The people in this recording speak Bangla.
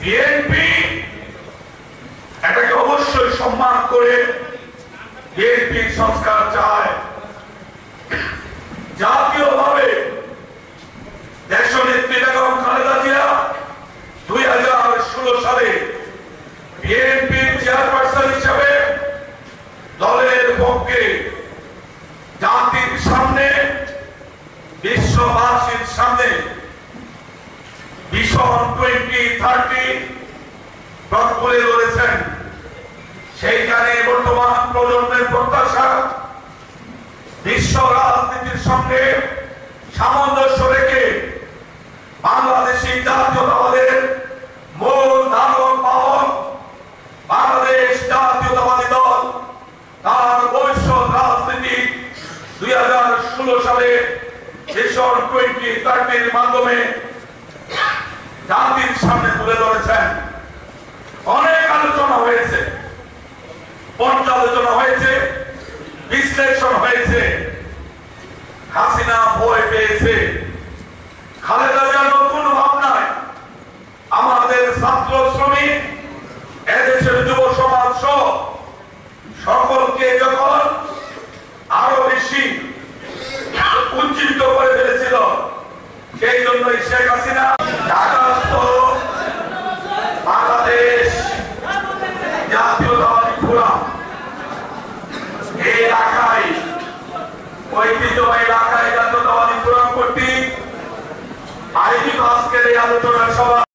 বিএনপি এটাকে অবশ্যই সম্মান করে বিএনপি সংস্কার চায়। জাতীয়ভাবে দেশনেত্রী বেগম খালেদা জিয়া 2016 সালে বিএনপির চেয়ারপারসন হিসেবে দলের পক্ষে জাতির সামনে বিশ্ববাসীর সামনে ভিশন 2030 তুলে ধরেছেন। সেইখানে বর্তমান প্রজন্মের প্রত্যাশা বিশ্ব রাজনীতির সঙ্গে সামঞ্জস্য রেখে বাংলাদেশী জাতীয়তাবাদের মূল ধারক বাহক বাংলাদেশ জাতীয়তাবাদী দল তার ভবিষ্যৎ রাজনীতি 2016 সালে ভিশন 2030 মাধ্যমে জাতির সামনে তুলে ধরেছেন। অনেক আলোচনা হয়েছে, পর্যালোচনা হয়েছে, বিশ্লেষণ হয়েছে। হাসিনা ভয় পেয়েছে, খালেদা জিয়া নতুন ভাবনায় আমাদের ছাত্র শ্রমিক এদেশের যুব সমাজ সহ সকলকে যখন আরো বেশি উজ্জীবিত করে ফেলেছিল, সেই জন্যই শেখ হাসিনা ঢাকাস্থ বাংলাদেশ জাতীয়তাবাদী ফোরাম এই এলাকায় ঐতিহ্যবাহী এলাকায় জাতীয়তাবাদী ফোরাম কর্তৃক আয়োজিত আজকের এই আলোচনা সভা